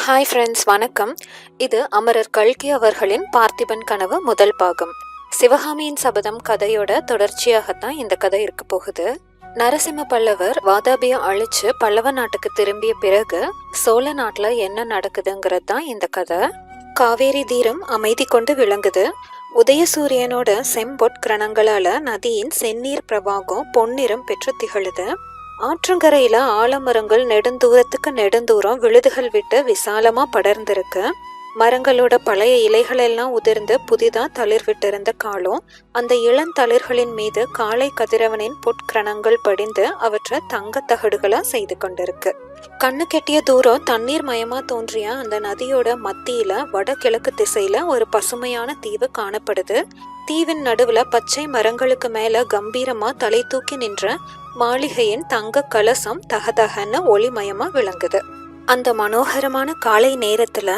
Hi friends, வணக்கம். இது அமரர் கல்கி அவர்களின் பார்த்திபன் கனவு முதல் பாகம். சிவகாமியின் சபதம் கதையோட தொடர்ச்சியாகத்தான் இந்த கதை இருக்க போகுது. நரசிம்ம பல்லவர் வாதாபியை அழிச்சு பல்லவ நாட்டுக்கு திரும்பிய பிறகு சோழ நாட்டுல என்ன நடக்குதுங்கிறது தான் இந்த கதை. காவேரி தீரம் அமைதி கொண்டு விளங்குது. உதயசூரியனோட செம்பொற்கிரணங்களால நதியின் செந்நீர் பிரவாகம் பொன்னிறம் பெற்று திகழுது. ஆற்றங்கரையில ஆலமரங்கள் நெடுந்தூரம் விழுதுகள் விட்டு விசாலமா படர்ந்திருக்கு. மரங்களோட பழைய இலைகள் எல்லாம் உதிர்ந்து புதிதா தளிர் விட்டிருந்த காலம் அந்த இளந்தளிர்களின் மீது காளை கதிரவனின் பொற்கிரணங்கள் படிந்து அவற்றை தங்க தகடுகளா செய்து கொண்டிருக்கு. கண்ணு கெட்டிய தூரம் தண்ணீர் மயமா தோன்றிய அந்த நதியோட மத்தியில வடகிழக்கு திசையில ஒரு பசுமையான தீவு காணப்படுது. தீவின் நடுவுல பச்சை மரங்களுக்கு மேல கம்பீரமா தலை தூக்கி நின்ற மாளிகையின் தங்க கலசம் தகதகன்னு ஒளிமயமா விளங்குது. அந்த மனோகரமான காலை நேரத்துல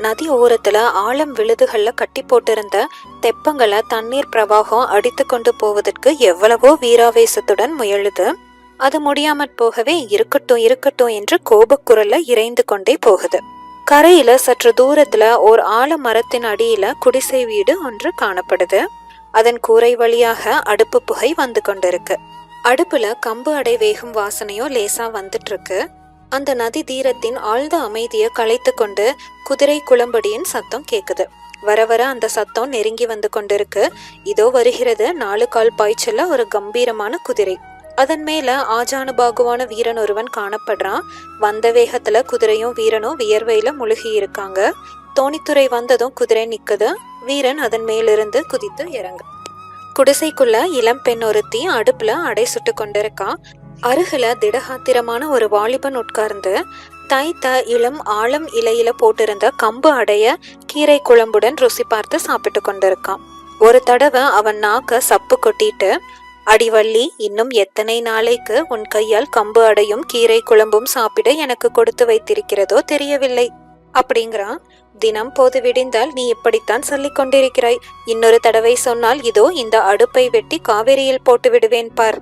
நதி ஓரத்துல ஆழம் விழுதுகள்ல கட்டி போட்டிருந்த தெப்பங்களை தண்ணீர் பிரவாகம் அடித்து கொண்டு போவதற்கு எவ்வளவோ வீராவேசத்துடன் முயலுது. அது முடியாமற் போகவே இருக்கட்டும் என்று கோபக்குரல்ல இறைந்து கொண்டே போகுது. கரையில சற்று தூரத்துல ஓர் ஆல மரத்தின் அடியில குடிசை வீடு ஒன்று காணப்படுது. அதன் கூரை வழியாக அடுப்பு புகை வந்து கொண்டிருக்கு. அடுப்புல கம்பு அடை வேகும் வாசனையோ லேசா வந்துட்டு இருக்கு. அந்த நதி தீரத்தின் ஆழ்ந்த அமைதியை கலைத்து கொண்டு குதிரை குளம்படியின் சத்தம் கேக்குது. வர வர அந்த சத்தம் நெருங்கி வந்து கொண்டிருக்கு. இதோ வருகிறது 4 கால் பாய்ச்சல்ல ஒரு கம்பீரமான குதிரை. அதன் மேல ஆஜானுபாகுவான வீரன் ஒருவன் காணப்படுறான். வந்த வேகத்துல குதிரையும் வீரனும் வியர்வையில முழுகி இருக்காங்க. தோணித்துறை வந்ததும் குதிரை நிக்குது. வீரன் அதன் மேலிருந்து குதித்து இறங்கு. குடிசைக்குள்ள இளம் பெண் ஒருத்தி அடுப்புல அடை சுட்டு கொண்டிருக்கா. அருகில திடகாத்திரமான ஒரு வாலிபன் உட்கார்ந்து தைத்த இளம் ஆழம் இலையில போட்டிருந்த கம்பு அடைய கீரை குழம்புடன் ருசி பார்த்து சாப்பிட்டு கொண்டிருக்கான். ஒரு தடவை அவன் நாக்க சப்பு கொட்டிட்டு, அடிவள்ளி, இன்னும் எத்தனை நாளைக்கு உன் கையால் கம்பு அடையும் கீரை குழம்பும் சாப்பிட எனக்கு கொடுத்து வைத்திருக்கிறதோ தெரியவில்லை அப்படிங்கிறான். தினம் போது விடிந்தால் நீ இப்படித்தான் சொல்லிக் கொண்டிருக்கிறாய். இன்னொரு தடவை சொன்னால் இதோ இந்த அடுப்பை வெட்டி காவேரியில் போட்டு விடுவேன் பார்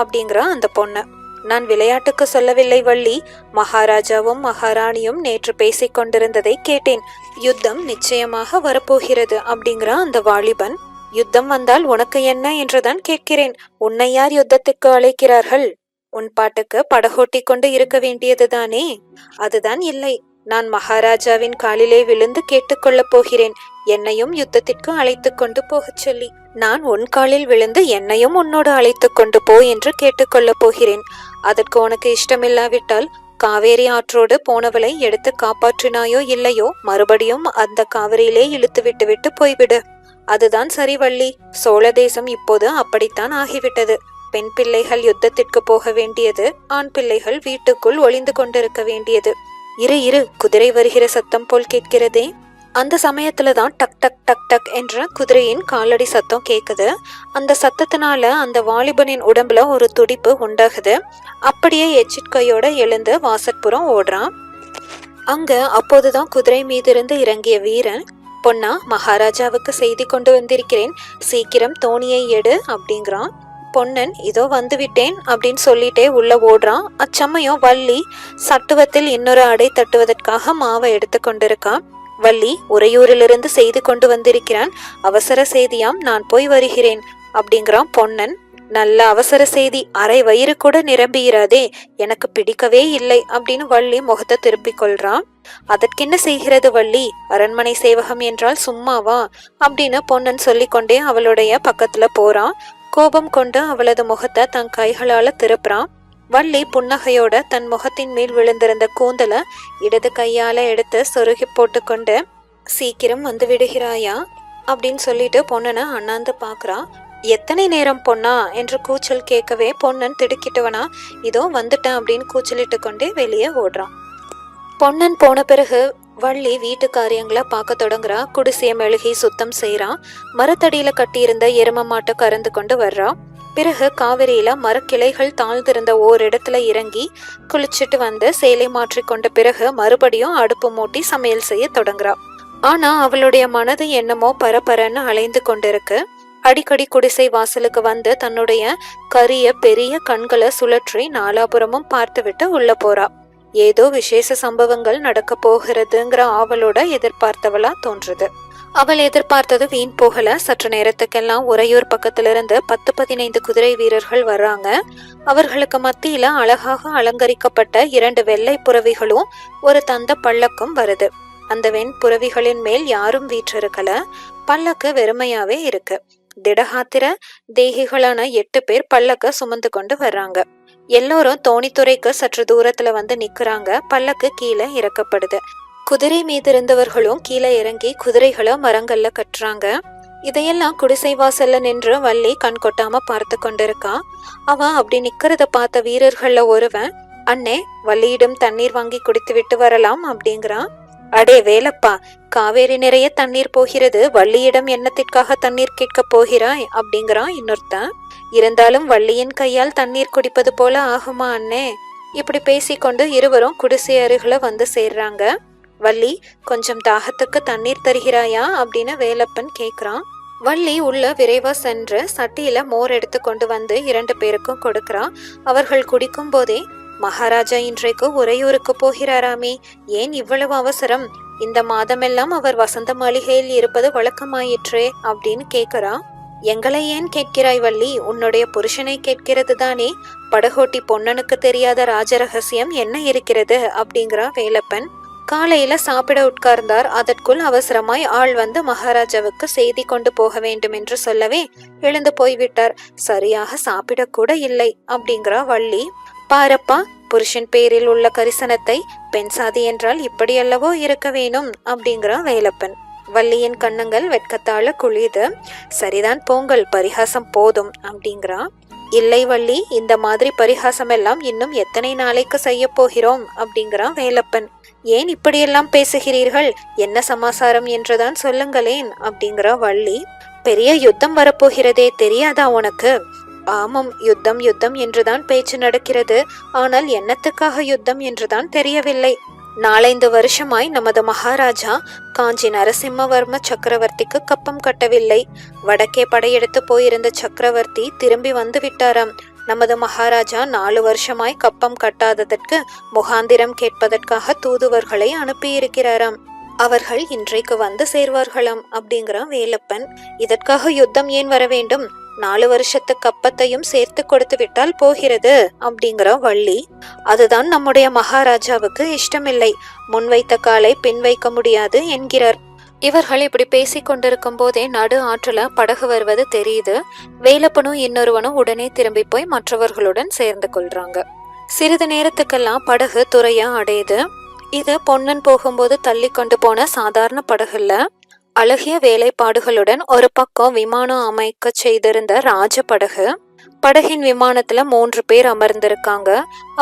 அப்படிங்கிறா அந்த பொண்ணு. நான் விளையாட்டுக்கு சொல்லவில்லை வள்ளி. மகாராஜாவும் மகாராணியும் நேற்று பேசிக் கொண்டிருந்ததை கேட்டேன். யுத்தம் நிச்சயமாக வரப்போகிறது அப்படிங்கிறா அந்த வாலிபன். யுத்தம் வந்தால் உனக்கு என்ன என்றுதான் கேட்கிறேன். உன்னை யார் யுத்தத்துக்கு அழைக்கிறார்கள்? உன் பாட்டுக்கு படகோட்டி கொண்டு இருக்க வேண்டியதுதானே? அதுதான் இல்லை. நான் மகாராஜாவின் காலிலே விழுந்து கேட்டுக்கொள்ளப் போகிறேன், என்னையும் யுத்தத்திற்கு அழைத்து கொண்டு போகச் சொல்லி. நான் உன் காலில் விழுந்து என்னையும் உன்னோடு அழைத்து கொண்டு போ என்று கேட்டுக்கொள்ளப் போகிறேன். அதற்கு உனக்கு இஷ்டமில்லாவிட்டால் காவேரி ஆற்றோடு போனவளை எடுத்து காப்பாற்றினாயோ இல்லையோ மறுபடியும் அந்த காவிரியிலே இழுத்து விட்டு போய்விடு. அதுதான் சரி வள்ளி. சோழ தேசம் இப்போது அப்படித்தான் ஆகிவிட்டது. பெண் பிள்ளைகள் யுத்தத்திற்கு போக வேண்டியது, ஆண் பிள்ளைகள் வீட்டுக்குள் ஒளிந்து கொண்டிருக்க வேண்டியது. இரு குதிரை வருகிற சத்தம் போல் கேட்கிறதே. அந்த சமயத்துலதான் டக் டக் டக் டக் என்ற குதிரையின் காலடி சத்தம் கேக்குது. அந்த சத்தத்தினால அந்த வாலிபனின் உடம்புல ஒரு துடிப்பு உண்டாகுது. அப்படியே எச்சிட்கையோட எழுந்து வாசற்புறம் ஓடுறான். அங்க அப்போதுதான் குதிரை மீதிருந்து இறங்கிய வீரன், பொன்னா, மகாராஜாவுக்கு செய்தி கொண்டு வந்திருக்கிறேன், சீக்கிரம் தோணியை எடு அப்படிங்கிறான். பொன்னன் இதோ வந்துவிட்டேன் அப்படின்னு சொல்லிட்டே உள்ள ஓடுறான். அச்சமயம் வள்ளி சட்டுவத்தில் இன்னொரு அடை தட்டுவதற்காக மாவை எடுத்து கொண்டிருக்கான். வள்ளி, உறையூரிலிருந்து செய்தி கொண்டு வந்திருக்கிறான், அவசர செய்தியாம், நான் போய் வருகிறேன் அப்படிங்கிறான் பொன்னன். நல்ல அவசர செய்தி, அரை வயிறு கூட நிரம்பியிராதே, எனக்கு பிடிக்கவே இல்லை அப்படின்னு வள்ளி முகத்தை திருப்பிக் கொள்றான். அதற்கென்ன செய்கிறது வள்ளி, அரண்மனை சேவகம் என்றால் சும்மாவா அப்படின்னு பொன்னன் சொல்லிக்கொண்டே அவளுடைய பக்கத்துல போறான். கோபம் கொண்டு அவளது முகத்தை தன் கைகளால திருப்புறான். வள்ளி புன்னகையோட தன் முகத்தின் மேல் விழுந்திருந்த கூந்தல இடது கையால எடுத்து சொருகி போட்டுக்கொண்டு, சீக்கிரம் வந்து விடுகிறாயா அப்படின்னு சொல்லிட்டு பொன்னனை அண்ணாந்து பாக்குறா. எத்தனை நேரம் பொன்னா என்று கூச்சல் கேட்கவே பொன்னன் திடுக்கிட்டவனா, இதோ வந்துட்டேன் அப்படின்னு கூச்சலிட்டு கொண்டே வெளியே ஓடுறான். பொன்னன் போன பிறகு வள்ளி வீட்டு காரியங்களை பார்க்க தொடங்குறா. குடிசைய மெழுகி சுத்தம் செய்யறான். மரத்தடியில கட்டியிருந்த எரும மாட்டை கறந்து கொண்டு வர்றா. பிறகு காவிரியில மரக்கிளைகள் தாழ்ந்திருந்த ஓரிடத்துல இறங்கி குளிச்சுட்டு வந்து சேலை மாற்றி கொண்ட பிறகு மறுபடியும் அடுப்பு மூட்டி சமையல் செய்ய தொடங்குறா. ஆனா அவளுடைய மனது என்னமோ பரபரன்னு அலைந்து கொண்டிருக்கு. அடிக்கடி குடிசை வாசலுக்கு வந்து தன்னுடைய கரிய பெரிய கண்களை சுழற்றி நாலாபுரமும் பார்த்து விட்டு உள்ள போறா. ஏதோ விசேஷ சம்பவங்கள் நடக்க போகிறதுங்கிற ஆவலோட எதிர்பார்த்தவளா தோன்றுது. அவள் எதிர்பார்த்தது வீண் போகல. சற்று நேரத்துக்கெல்லாம் உறையூர் பக்கத்திலிருந்து 10-15 குதிரை வீரர்கள் வர்றாங்க. அவர்களுக்கு மத்தியில அழகாக அலங்கரிக்கப்பட்ட 2 வெள்ளை புறவிகளும் ஒரு தந்த பல்லக்கும் வருது. அந்த வெண் புறவிகளின் மேல் யாரும் வீற்றிருக்கல. பல்லக்கு வெறுமையாவே இருக்கு. திடகாத்திர தேகிகளான 8 பேர் பல்லக்க சுமந்து கொண்டு வர்றாங்க. எல்லோரும் தோணித்துறைக்கு சற்று தூரத்துல வந்து நிக்கிறாங்க. பல்லக்கு கீழே இறக்கப்படுது. குதிரை மீது இருந்தவர்களும் கீழே இறங்கி குதிரைகளை மரங்கள்ல கட்டுறாங்க. இதையெல்லாம் குடிசை வாசல்ல நின்று வள்ளி கண் கொட்டாம பார்த்து கொண்டிருக்கா. அவன் அப்படி நிக்கிறத பார்த்த வீரர்கள்ல ஒருவன், அண்ணே, வள்ளியிடம் தண்ணீர் வாங்கி குடித்து விட்டு வரலாம் அப்படிங்கிறான். அடே வேலப்பா, காவேரி நிறைய தண்ணீர் போகிறது, வள்ளியிடம் என்னத்திற்காக தண்ணீர் கேட்க போகிறாய் அப்படிங்கிறான் இன்னொருத்தன். இருந்தாலும் வள்ளியின் கையால் தண்ணீர் குடிப்பது போல ஆகுமா அண்ணே? இப்படி பேசிக்கொண்டு இருவரும் குடிசை அருகில வந்து சேர்றாங்க. வள்ளி, கொஞ்சம் தாகத்துக்கு தண்ணீர் தருகிறாயா அப்படின்னு வேலப்பன் கேக்குறான். வள்ளி உள்ள விரைவா சென்று சட்டியில மோர் எடுத்து கொண்டு வந்து 2 பேருக்கும் கொடுக்கறான். அவர்கள் குடிக்கும் போதே, மகாராஜா இன்றைக்கு உறையூருக்கு போகிறாராமே, ஏன் இவ்வளவு அவசரம்? இந்த மாதமெல்லாம் அவர் வசந்த மாளிகையில் இருப்பது வழக்கமாயிற்றே அப்படின்னு கேக்குறான். எங்களை ஏன் கேட்கிறாய் வள்ளி? உன்னுடைய புருஷனை கேட்கிறது தானே. படகோட்டி பொன்னனுக்கு தெரியாத ராஜரகசியம் என்ன இருக்கிறது அப்படிங்கிறான் வேலப்பன். காலையில சாப்பிட உட்கார்ந்தார். அதற்குள் அவசரமாய் ஆள் வந்து மகாராஜாவுக்கு செய்தி கொண்டு போக வேண்டும் என்று சொல்லவே எழுந்து போய்விட்டார். சரியாக சாப்பிடக்கூட இல்லை அப்படிங்கிறா வள்ளி. பாரப்பா, புருஷன் பேரில் உள்ள கரிசனத்தை பெண் சாதி என்றால் இப்படியல்லவோ இருக்க வேணும் அப்படிங்கிறா வேலப்பன். வள்ளியின் கண்ணங்கள் வெட்கத்தால குளிது. சரிதான் போங்கள், பரிகாசம் போதும் அப்படிங்கிறா. இல்லை வள்ளி, இந்த மாதிரி பரிகாசம் எல்லாம் இன்னும் எத்தனை நாளைக்கு செய்ய போகிறோம் அப்படிங்கிறான் வேலப்பன். ஏன் இப்படியெல்லாம் பேசுகிறீர்கள்? என்ன சமாசாரம் என்றுதான் சொல்லுங்களேன் அப்படிங்கிறா வள்ளி. பெரிய யுத்தம் வரப்போகிறதே, தெரியாதா உனக்கு? ஆமாம், யுத்தம் யுத்தம் என்றுதான் பேச்சு நடக்கிறது. ஆனால் என்னத்துக்காக யுத்தம் என்றுதான் தெரியவில்லை. 4-5 வருஷமாய் நமது மகாராஜா காஞ்சி நரசிம்மவர்ம சக்கரவர்த்திக்கு கப்பம் கட்டவில்லை. வடக்கே படையெடுத்து போயிருந்த சக்கரவர்த்தி திரும்பி வந்து விட்டாராம். நமது மகாராஜா 4 வருஷமாய் கப்பம் கட்டாததற்கு முகாந்திரம் கேட்பதற்காக தூதுவர்களை அனுப்பியிருக்கிறாராம். அவர்கள் இன்றைக்கு வந்து சேர்வார்களாம் அப்படிங்கிறான் வேலப்பன். இதற்காக யுத்தம் ஏன் வர வேண்டும்? 4 வருஷத்து கப்பத்தையும் சேர்த்து கொடுத்து விட்டால் போகிறது அப்படிங்கிற வள்ளி. அதுதான் நம்முடைய மகாராஜாவுக்கு இஷ்டமில்லை. முன்வைத்த காலை பின் வைக்க முடியாது என்கிறார். இவர்கள் இப்படி பேசி கொண்டிருக்கும் போதே நடு ஆற்றுல படகு வருவது தெரியுது. வேலப்பனும் இன்னொருவனும் உடனே திரும்பி போய் மற்றவர்களுடன் சேர்ந்து கொள்றாங்க. சிறிது நேரத்துக்கெல்லாம் படகு துறையா அடையுது. இது பொன்னன் போகும்போது தள்ளி கொண்டு போன சாதாரண படகுல அழகிய வேலைப்பாடுகளுடன் ஒரு பக்கம் விமானம் அமைக்க செய்திருந்த ராஜ படகு. படகின் விமானத்துல 3 பேர் அமர்ந்திருக்காங்க.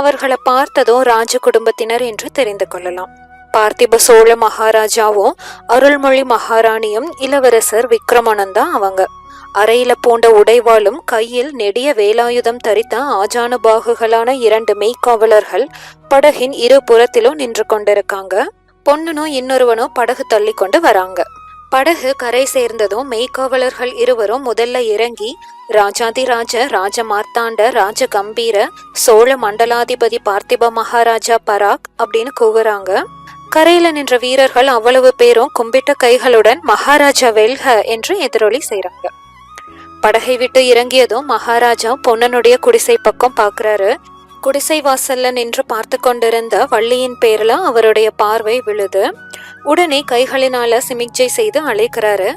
அவர்களை பார்த்ததும் ராஜ குடும்பத்தினர் என்று தெரிந்து கொள்ளலாம். பார்த்திப சோழ மகாராஜாவும் அருள்மொழி மகாராணியும் இளவரசர் விக்ரமனும் அவங்க. அறையில பூண்ட உடைவாளும் கையில் நெடிய வேலாயுதம் தரித்த ஆஜானுபாகுகளான 2 மெய்க்காவலர்கள் படகின் 2 புறத்திலும் நின்று கொண்டிருக்காங்க. பொன்னனும் இன்னொருவனும் படகு தள்ளி கொண்டு வராங்க. படகு கரை சேர்ந்ததும் மெய்க்காவலர்கள் இருவரும் முதல்ல இறங்கி ராஜாதிராஜ ராஜ மார்த்தாண்ட ராஜ கம்பீர சோழ மண்டலாதிபதி பார்த்திப மகாராஜா பராக் அப்படின்னு கூவுறாங்க. கரையில நின்ற வீரர்கள் அவ்வளவு பேரும் கும்பிட்ட கைகளுடன் மகாராஜா வெல்க என்று எதிரொலி செய்றாங்க. படகை விட்டு இறங்கியதும் மகாராஜா பொன்னனுடைய குடிசை பக்கம் பாக்குறாரு. குடிசை வாசல்ல நின்று பார்த்து கொண்டிருந்த வள்ளியின் பேர்ல அவருடைய பார்வை விழுது. உடனே கைகளினால சிமிக்ஜை செய்து அழைக்கிறாரு.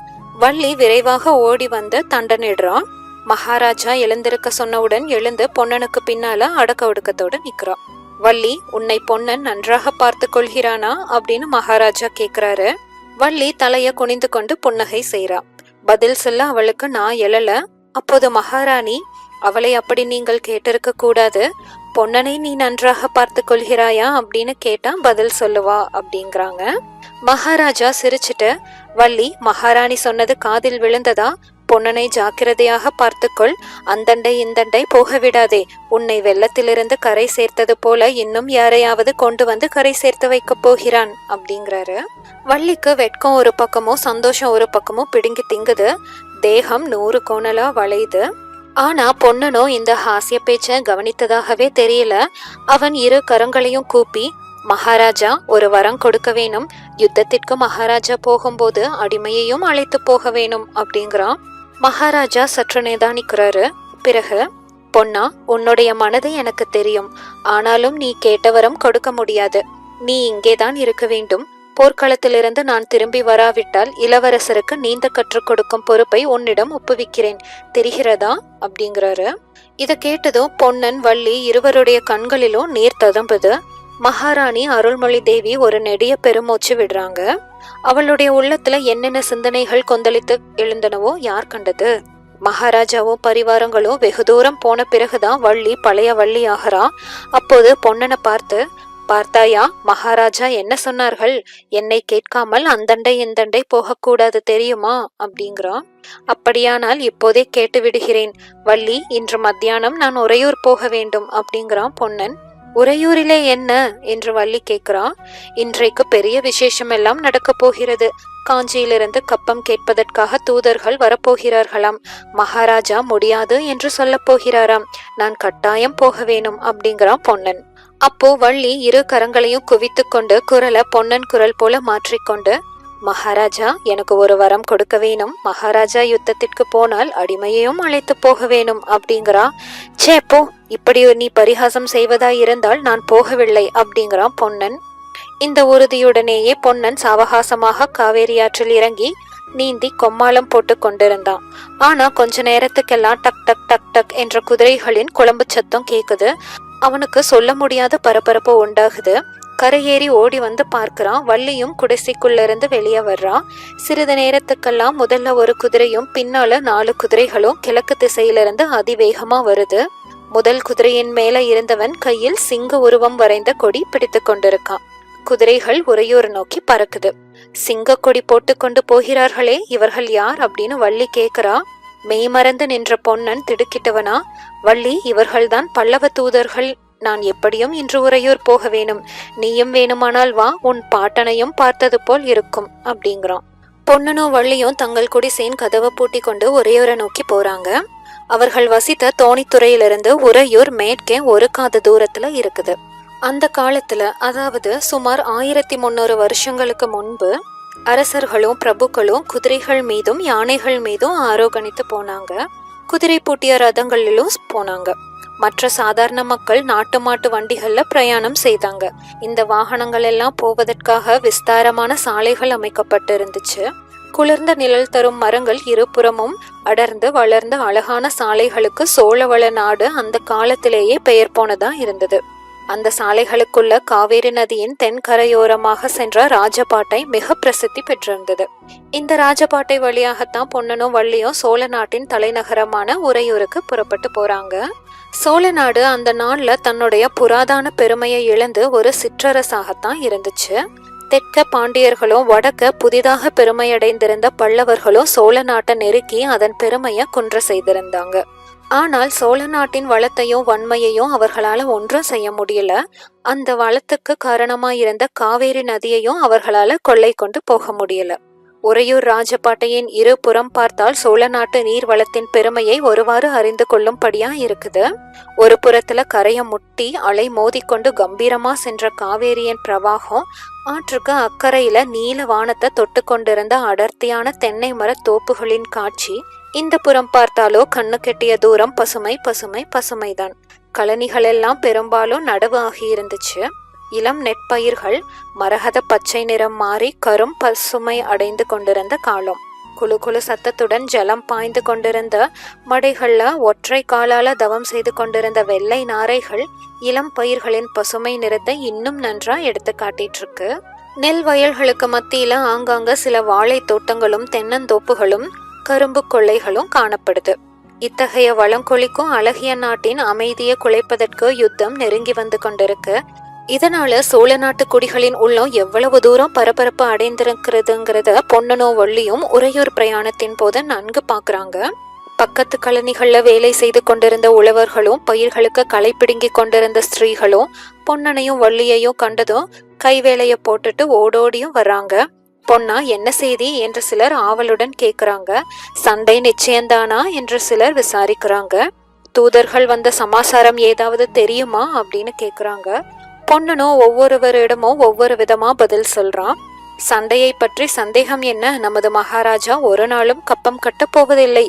வள்ளி விரைவாக ஓடி வந்து தண்டனிடுறான். மகாராஜா எழுந்திருக்க சொன்னவுடன் எழுந்து பொன்னனுக்கு பின்னால அடக்க ஒடுக்கத்தோடு நிக்கிறான். வள்ளி, உன்னை பொன்னன் நன்றாக பார்த்து கொள்கிறானா அப்படின்னு மகாராஜா கேக்குறாரு. வள்ளி தலைய குனிந்து கொண்டு புன்னகை செய்றா. பதில் சொல்ல அவளுக்கு நான் எழல. அப்போது மகாராணி, அவளை அப்படி நீங்கள் கேட்டிருக்க கூடாது. பொன்னனை நீ நன்றாக பார்த்து கொள்கிறாயா அப்படின்னு கேட்டா பதில் சொல்லுவா அப்படிங்கிறாங்க. மகாராஜா சிரிச்சுட்டு, வள்ளி, மகாராணி சொன்னது காதில் விழுந்ததா? பொன்னனை ஜாக்கிரதையாக பார்த்துக்கொள். அந்தண்டை இந்தண்டை போக விடாதே. உன்னை வெள்ளத்திலிருந்து கரை சேர்த்தது போல இன்னும் யாரையாவது கொண்டு வந்து கரை சேர்த்து வைக்க போகிறான் அப்படிங்கிறாரு. வள்ளிக்கு வெட்கம் ஒரு பக்கமும் சந்தோஷம் ஒரு பக்கமும் பிடுங்கி திங்குது. தேகம் 100 கோணலா வளையுது. ஆனா பொன்னனோ இந்த ஹாஸ்ய பேச்ச கவனித்ததாகவே தெரியல. அவன் 2 கரங்களையும் கூப்பி, மகாராஜா ஒரு வரம் கொடுக்க வேணும், யுத்தத்திற்கு மகாராஜா போகும்போது அடிமையையும் அழைத்து போக வேணும் அப்படிங்கிறான். மகாராஜா சற்று நிதானிக்கிறாரு. பிறகு, பொன்னா, உன்னுடைய மனது எனக்கு தெரியும், ஆனாலும் நீ கேட்ட வரம் கொடுக்க முடியாது. நீ இங்கேதான் இருக்க வேண்டும். போர்க்களத்திலிருந்து நான் திரும்பி வராவிட்டால் இளவரசருக்கு நீந்த கற்றுக் கொடுக்கும் பொறுப்பை உன்னிடம் ஒப்புவிக்கிறேன், தெரிகிறதா அப்படிங்கிறாரு. இதை கேட்டதும் பொன்னன், வள்ளி இருவருடைய கண்களிலும் நீர் ததும்புது. மகாராணி அருள்மொழி தேவி ஒரு நெடிய பெருமூச்சு விடுறாங்க. அவளுடைய உள்ளத்துல என்னென்ன சிந்தனைகள் கொந்தளித்து எழுந்தனவோ யார் கண்டது? மகாராஜாவும் பரிவாரங்களும் வெகு தூரம் போன பிறகுதான் வள்ளி பழைய வள்ளி ஆகிறா. அப்போது பொன்னனை பார்த்து, பார்த்தாயா, மகாராஜா என்ன சொன்னார்கள்? என்னை கேட்காமல் அந்தண்டை இந்தண்டை போகக்கூடாது தெரியுமா அப்படிங்கிறான். அப்படியானால் இப்போதே கேட்டு விடுகிறேன். வள்ளி, இன்று மத்தியானம் நான் உறையூர் போக வேண்டும் அப்படிங்கிறான் பொன்னன். உறையூரிலே என்ன என்று வள்ளி கேட்கிறா. இன்றைக்கு பெரிய விசேஷம் எல்லாம் நடக்க போகிறது. காஞ்சியிலிருந்து கப்பம் கேட்பதற்காக தூதர்கள் வரப்போகிறார்களாம். மகாராஜா முடியாது என்று சொல்ல போகிறாராம். நான் கட்டாயம் போக வேணும் அப்படிங்கிறான் பொன்னன். அப்போ வள்ளி இரு கரங்களையும் குவித்து கொண்டு குரலை பொன்னன் குரல் போல மாற்றிக்கொண்டு, மகாராஜா எனக்கு ஒரு வரம் கொடுக்க வேணும். மகாராஜா யுத்தத்திற்கு போனால் அடிமையையும் அழைத்து போக வேணும் அப்படிங்கிறா. சே போ, இப்படி நீ பரிகாசம் செய்வதாய் இருந்தால் நான் போகவில்லை அப்படிங்கிறான் பொன்னன். இந்த உறுதியுடனேயே பொன்னன் சாவகாசமாக காவேரி ஆற்றில் இறங்கி நீந்தி கொம்மாளம் போட்டு கொண்டிருந்தான். ஆனா கொஞ்ச நேரத்துக்கெல்லாம் டக் டக் டக் டக் என்ற குதிரைகளின் குழம்பு சத்தம் கேக்குது. அவனுக்கு சொல்ல முடியாத பரபரப்பு உண்டாகுது. கரையேறி ஓடி வந்து பார்க்கிறான். வள்ளியும் குடிசைக்குள்ள இருந்து வெளியே வர்றான். சிறிது நேரத்துக்கெல்லாம் முதல்ல ஒரு குதிரையும் பின்னால 4 குதிரைகளும் கிழக்கு திசையிலிருந்து அதிவேகமா வருது. முதல் குதிரையின் மேல இருந்தவன் கையில் சிங்க உருவம் வரைந்த கொடி பிடித்து கொண்டிருக்கான். குதிரைகள் உறையூர் நோக்கி பறக்குது. சிங்க கொடி போட்டு கொண்டு போகிறார்களே, இவர்கள் யார் அப்படின்னு வள்ளி கேக்குறா. மெய்மறந்து நின்ற பொன்னன் திடுக்கிட்டவனா, வள்ளி, இவர்கள்தான் பல்லவ தூதர்கள். நான் எப்படியும் இன்று உறையூர் போக வேணும். நீயும் வேணுமானால் வா, உன் பாட்டனையும் பார்த்தது போல் இருக்கும் அப்படிங்கிறான். பொன்னனும் வள்ளியும் தங்கள் குடிசையின் கதவை பூட்டி கொண்டு உறையூரை நோக்கி போறாங்க. அவர்கள் வசித்த தோணித்துறையிலிருந்து உறையூர் மேற்கே ஒரு காத தூரத்துல இருக்குது. அந்த காலத்துல, அதாவது சுமார் 1300 வருஷங்களுக்கு முன்பு, அரசர்களும் பிரபுக்களும் குதிரைகள் மீதும் யானைகள் மீதும் ஆரோகணித்து போனாங்க. குதிரை பூட்டிய ரதங்களிலும் போனாங்க. மற்ற சாதாரண மக்கள் நாட்டு மாட்டு வண்டிகள்ல பிரயாணம் செய்தாங்க. இந்த வாகனங்கள் எல்லாம் போவதற்காக விஸ்தாரமான சாலைகள் அமைக்கப்பட்டு இருந்துச்சு. குளிர்ந்த நிழல் தரும் மரங்கள் இருபுறமும் அடர்ந்து வளர்ந்த அழகான சாலைகளுக்கு சோழவள நாடு அந்த காலத்திலேயே பெயர் போனதா இருந்தது. அந்த சாலைகளுக்குள்ள காவேரி நதியின் தென்கரையோரமாக சென்ற ராஜபாட்டை மிக பிரசித்தி பெற்றிருந்தது. இந்த ராஜபாட்டை வழியாகத்தான் பொன்னனும் வள்ளியும் சோழ நாட்டின் தலைநகரமான உறையூருக்கு புறப்பட்டு போறாங்க. சோழ நாடு அந்த நாள்ல தன்னுடைய புராதான பெருமையை இழந்து ஒரு சிற்றரசாகத்தான் இருந்துச்சு. தெற்க பாண்டியர்களும் வடக்க புதிதாக பெருமையடைந்திருந்த பல்லவர்களும் சோழ நாட்டை நெருக்கி அதன் பெருமையை குன்ற செய்திருந்தாங்க. ஆனால் சோழ நாட்டின் வளத்தையும் வன்மையையும் அவர்களால ஒன்றும் செய்ய முடியல. அந்த வளத்துக்கு காரணமாயிருந்த காவேரி நதியையும் அவர்களால கொள்ளை கொண்டு போக முடியல. உறையூர் ராஜபாட்டையின் இரு புறம் பார்த்தால் சோழ நாட்டு நீர் வளத்தின் பெருமையை ஒருவாறு அறிந்து கொள்ளும்படியா இருக்குது. ஒரு புறத்துல கரையை முட்டி அலை மோதிக்கொண்டு கம்பீரமா சென்ற காவேரியின் பிரவாகம், ஆற்றுக்கு அக்கறையில நீல வானத்தை தொட்டு கொண்டிருந்த அடர்த்தியான தென்னை மர தோப்புகளின் காட்சி. இந்த புறம் பார்த்தாலோ கண்ணு கெட்டிய தூரம் பசுமை பசுமை பசுமைதான். கழனிகள் எல்லாம் பெரும்பாலும் நடவு ஆகியிருந்துச்சு. இளம் நெற்பயிர்கள் மரகத பச்சை நிறம் மாறி கரும் பசுமை அடைந்து கொண்டிருந்த காலம். குழு குழு சத்தத்துடன் ஜலம் பாய்ந்து கொண்டிருந்த மடைகள்ல ஒற்றை காலால தவம் செய்து கொண்டிருந்த வெள்ளை நாரைகள் இளம் பயிர்களின் பசுமை நிறத்தை இன்னும் நன்றா எடுத்து காட்டிட்டு இருக்கு. நெல் வயல்களுக்கு மத்தியில ஆங்காங்க சில வாழை தோட்டங்களும் தென்னந்தோப்புகளும் கரும்பு கொள்ளைகளும் காணப்படுது. இத்தகைய வளங்கொழிக்கும் அழகிய நாட்டின் அமைதியை குலைப்பதற்கு யுத்தம் நெருங்கி வந்து கொண்டிருக்கு. இதனால சோழ நாட்டு குடிகளின் உள்ளம் எவ்வளவு தூரம் பரபரப்பு அடைந்திருக்கிறதுங்கிறத பொன்னனோ வள்ளியும் உறையூர் பிரயாணத்தின் போது நன்கு பாக்குறாங்க. பக்கத்து கழனிகள்ல வேலை செய்து கொண்டிருந்த உழவர்களும் பயிர்களுக்கு களை பிடுங்கி கொண்டிருந்த ஸ்திரீகளும் பொன்னனையும் வள்ளியையும் கண்டதும் கைவேலைய போட்டுட்டு ஓடோடியும் வர்றாங்க. பொன்னா, என்ன செய்தி என்று சிலர் ஆவலுடன் கேக்குறாங்க. சண்டை நிச்சயம்தானா என்று சிலர் விசாரிக்கிறாங்க. தூதர்கள் வந்த சமாசாரம் ஏதாவது தெரியுமா அப்படின்னு கேக்குறாங்க. பொன்னனும் ஒவ்வொருவரிடமும் ஒவ்வொரு விதமா பதில் சொல்றான். சண்டையை பற்றி சந்தேகம் என்ன, நமது மகாராஜா ஒரு நாளும் கப்பம் கட்டப் போவதில்லை,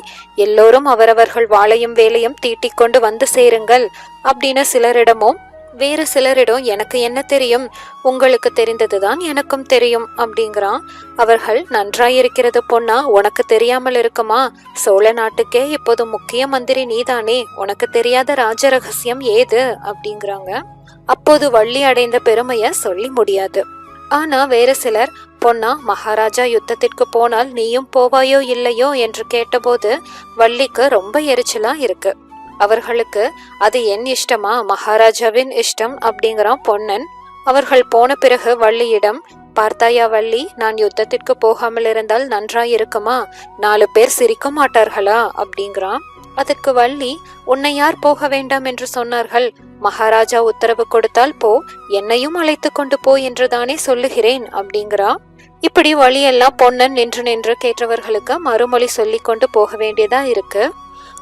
எல்லோரும் அவரவர்கள் வாளையும் வேலையும் தீட்டிக் கொண்டு வந்து சேருங்கள் அப்படின்னு சிலரிடமும், வேறு சிலரிடம் எனக்கு என்ன தெரியும், உங்களுக்கு தெரிந்ததுதான் எனக்கும் தெரியும் அப்படிங்கிறான். அவர்கள் நன்றாயிருக்கிறது பொன்னா, உனக்கு தெரியாமல் இருக்குமா, சோழ நாட்டுக்கே இப்போது முக்கிய மந்திரி நீதானே, உனக்கு தெரியாத ராஜ ரகசியம் ஏது அப்படிங்கிறாங்க. அப்போது வள்ளி அடைந்த பெருமைய சொல்லி முடியாது. ஆனா வேறு சிலர், பொன்னா மகாராஜா யுத்தத்திற்கு போனால் நீயும் போவாயோ இல்லையோ என்று கேட்டபோது வள்ளிக்கு ரொம்ப எரிச்சலா இருக்கு. அவர்களுக்கு அது என் இஷ்டமா, மகாராஜாவின் இஷ்டம் அப்படிங்கிறான் பொன்னன். அவர்கள் போன பிறகு வள்ளியிடம், பார்த்தாயா வள்ளி, நான் யுத்தத்திற்கு போகாமல் இருந்தால் நன்றாயிருக்குமா, 4 பேர் சிரிக்க மாட்டார்களா அப்படிங்கிறான். அதற்கு வள்ளி, உன்னை யார் போக வேண்டாம் என்று சொன்னார்கள், மகாராஜா உத்தரவு கொடுத்தால் போ, என்னையும் அழைத்து கொண்டு போ என்றுதானே சொல்லுகிறேன் அப்படிங்கிறா. இப்படி வழியெல்லாம் பொன்னன் நின்று நின்று கேட்டவர்களுக்கு மறுமொழி சொல்லி கொண்டு போக வேண்டியதா இருக்கு.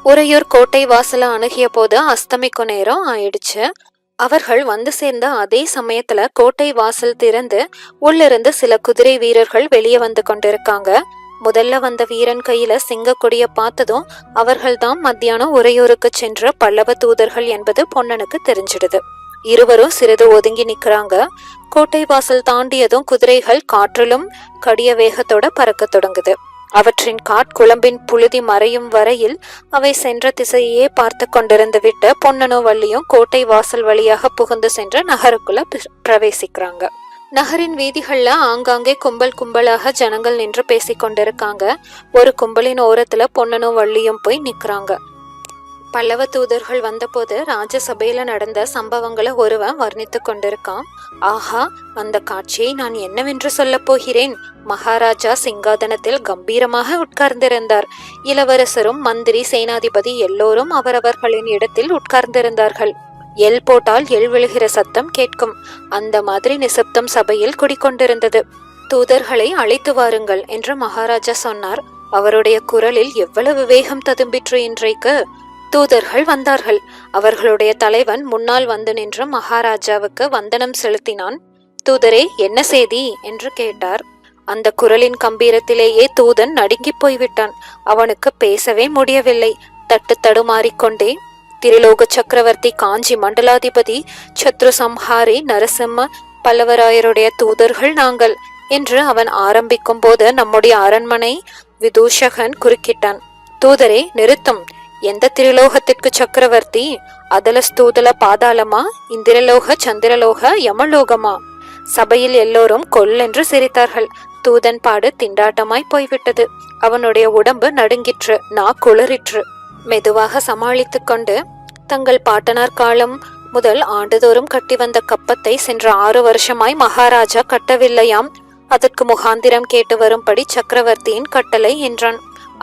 உறையூர் கோட்டை வாசல அணுகிய போது அஸ்தமிக்கும் நேரம் ஆயிடுச்சு. அவர்கள் வந்து சேர்ந்த அதே சமயத்துல கோட்டை வாசல் திறந்து உள்ளிருந்து சில குதிரை வீரர்கள் வெளியே வந்து கொண்டிருக்காங்க. முதல்ல வந்த வீரன் கையில சிங்க கொடிய பார்த்ததும் அவர்கள்தான் மத்தியானம் உறையூருக்கு சென்ற பல்லவ தூதர்கள் என்பது பொன்னனுக்கு தெரிஞ்சிடுது. இருவரும் சிறிது ஒதுங்கி நிக்கிறாங்க. கோட்டை வாசல் தாண்டியதும் குதிரைகள் காற்றிலும் கடிய வேகத்தோட பறக்க தொடங்குது. அவற்றின் காட்குழம்பின் புழுதி மறையும் வரையில் அவை சென்ற திசையே பார்த்து கொண்டிருந்து விட்டு பொன்னனும் வள்ளியும் கோட்டை வாசல் வழியாக புகுந்து சென்று நகருக்குள்ள பிரவேசிக்கிறாங்க. நகரின் வீதிகள்ல ஆங்காங்கே கும்பல் கும்பலாக ஜனங்கள் நின்று பேசி கொண்டிருக்காங்க. ஒரு கும்பலின் ஓரத்துல பொன்னனும் வள்ளியும் போய் நிக்கிறாங்க. பல்லவ தூதர்கள் வந்தபோது ராஜசபையில நடந்த சம்பவங்களை ஒருவன் வர்ணித்து கொண்டிருக்கான். ஆஹா, அந்த காட்சியை நான் என்னவென்று சொல்ல போகிறேன். மகாராஜா சிங்காதனத்தில் கம்பீரமாக உட்கார்ந்திருந்தார். இளவரசரும் மந்திரி சேனாதிபதி எல்லோரும் அவரவர்களின் இடத்தில் உட்கார்ந்திருந்தார்கள். எல் போட்டால் எள் விழுகிற சத்தம் கேட்கும். அந்த மாதிரி நிசப்தம் சபையில் குடிக்கொண்டிருந்தது. தூதர்களை அழைத்து வாருங்கள் என்று மகாராஜா சொன்னார். அவருடைய குரலில் எவ்வளவு வேகம் ததும்பிற்று இன்றைக்கு. தூதர்கள் வந்தார்கள். அவர்களுடைய தலைவன் முன்னால் வந்து நின்று மகாராஜாவுக்கு வந்தனம் செலுத்தினான். தூதரே, என்ன செய்தி என்று கேட்டார். அந்த குரலின் கம்பீரத்திலேயே தூதன் நடுங்கி போய்விட்டான். அவனுக்கு பேசவே முடியவில்லை. தட்டு தடுமாறிக்கொண்டே, திரிலோக சக்கரவர்த்தி, காஞ்சி மண்டலாதிபதி, சத்ரு சம்ஹாரி, நரசிம்ம பல்லவராயருடைய தூதர்கள் நாங்கள் என்று அவன் ஆரம்பிக்கும் போது நம்முடைய அரண்மனை விதூஷகன் குறுக்கிட்டான். தூதரே, நிறுத்தும். எந்த திரிலோகத்திற்கு சக்கரவர்த்தி? அதல ஸ்தூதல பாதாளமா, இந்திரலோக சந்திரலோக யமலோகமா? சபையில் எல்லோரும் கொல்லென்று சிரித்தார்கள். தூதன் பாடு திண்டாட்டமாய் போய்விட்டது. அவனுடைய உடம்பு நடுங்கிற்று, நா குளிரிற்று. மெதுவாக சமாளித்து கொண்டு, தங்கள் பாட்டனார் காலம் முதல் ஆண்டுதோறும் கட்டி வந்த கப்பத்தை சென்ற 6 வருஷமாய் மகாராஜா கட்டவில்லையாம். அதற்கு முகாந்திரம் கேட்டு வரும்படி சக்கரவர்த்தியின் கட்டளை என்றான்.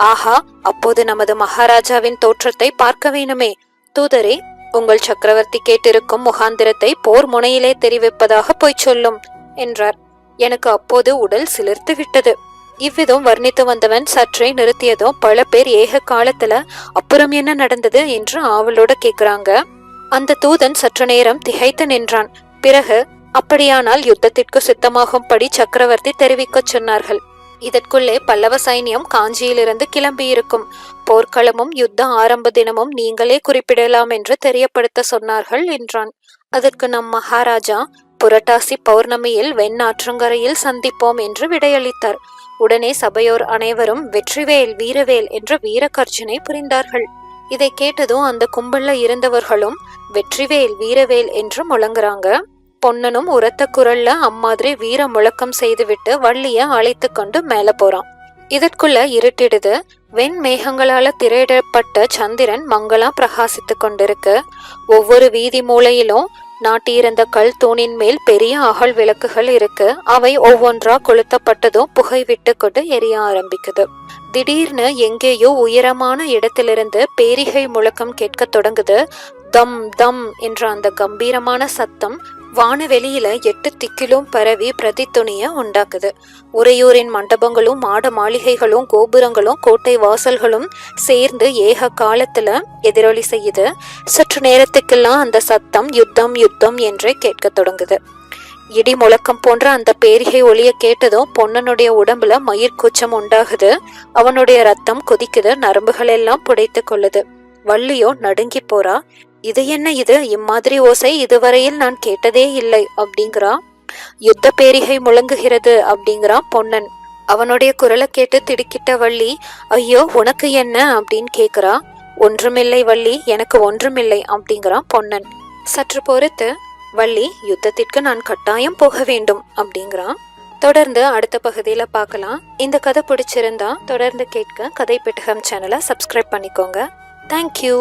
ஆஹா, அப்போது நமது மகாராஜாவின் தோற்றத்தை பார்க்க வேணுமே. தூதரே, உங்கள் சக்கரவர்த்தி கேட்டிருக்கும் முகாந்திரத்தை போர் முனையிலே தெரிவிப்பதாக போய் சொல்லும் என்றார். எனக்கு அப்போது உடல் சிலிர்த்து விட்டது. இவ்விதம் வர்ணித்து வந்தவன் சற்றே நிறுத்தியதும் பல பேர் ஏக காலத்துல அப்புறம் என்ன நடந்தது என்று ஆவலோட கேக்குறாங்க. அந்த தூதன் சற்று நேரம் திகைத்து நின்றான். பிறகு, அப்படியானால் யுத்தத்திற்கு சித்தமாகும்படி சக்கரவர்த்தி தெரிவிக்க சொன்னார்கள். இதற்குள்ளே பல்லவ சைன்யம் காஞ்சியிலிருந்து கிளம்பியிருக்கும். போர்க்களமும் யுத்த ஆரம்ப தினமும் நீங்களே குறிப்பிடலாம் என்று தெரியப்படுத்த சொன்னார்கள் என்றான். அதற்கு நம் மகாராஜா, புரட்டாசி பௌர்ணமியில் வெண்ணாற்றங்கரையில் சந்திப்போம் என்று விடையளித்தார். உடனே சபையோர் அனைவரும் வெற்றிவேல் வீரவேல் என்ற வீர கர்ஜனை புரிந்தார்கள். இதை கேட்டதும் அந்த கும்பல்ல இருந்தவர்களும் வெற்றிவேல் வீரவேல் என்று முழங்குறாங்க. பொன்னனும் உரத்த குரல்ல அம்மாதிரி வீர முழக்கம் செய்துவிட்டு வள்ளிய அழைத்து கொண்டு மேல போறான். இதற்குள்ள இருட்டிடுது. வெண் மேகங்களால திரையிடப்பட்ட சந்திரன் மங்களா பிரகாசித்து கொண்டிருக்கு. ஒவ்வொரு வீதி மூலையிலும் நாட்டியிருந்த கல் தூணின் மேல் பெரிய அகல் விளக்குகள் இருக்கு. அவை ஒவ்வொன்றா கொளுத்தப்பட்டதும் புகை விட்டு கொண்டு எரிய ஆரம்பிக்குது. திடீர்னு எங்கேயோ உயரமான இடத்திலிருந்து பேரிகை முழக்கம் கேட்க தொடங்குது. தம் தம் என்ற அந்த கம்பீரமான சத்தம் வானவெளியில 8 திக்கிலும் பரவி பிரதித்துணிய உண்டாக்குது. உறையூரின் மண்டபங்களும் மாட மாளிகைகளும் கோபுரங்களும் கோட்டை வாசல்களும் சேர்ந்து ஏக காலத்துல எதிரொலி செய்யுது. சற்று நேரத்துக்கெல்லாம் அந்த சத்தம் யுத்தம் யுத்தம் என்றே கேட்க தொடங்குது. இடி முழக்கம் போன்ற அந்த பேரிகை ஒளிய கேட்டதும் பொன்னனுடைய உடம்புல மயிர் கூச்சம் உண்டாகுது. அவனுடைய ரத்தம் கொதிக்குது, நரம்புகள் எல்லாம் புடைத்து கொள்ளுது. வள்ளியோ நடுங்கி போறா. இது என்ன இது, இம்மாதிரி ஓசை இதுவரையில் நான் கேட்டதே இல்லை அப்படிங்கிறா. யுத்த பேரிகை முழங்குகிறது அப்படிங்கிறான் பொன்னன். அவனுடைய குரலை கேட்டு திடுக்கிட்ட வள்ளி, ஐயோ உனக்கு என்ன அப்படின்னு கேக்குறா. ஒன்றுமில்லை வள்ளி, எனக்கு ஒன்றுமில்லை அப்படிங்கிறான் பொன்னன். சற்று பொறுத்து வள்ளி, யுத்தத்திற்கு நான் கட்டாயம் போக வேண்டும் அப்படிங்கிறான். தொடர்ந்து அடுத்த பகுதியில பார்க்கலாம். இந்த கதை பிடிச்சிருந்தா தொடர்ந்து கேட்க கதை பெட்டகம் சேனலை சப்ஸ்கிரைப் பண்ணிக்கோங்க. தேங்க்யூ.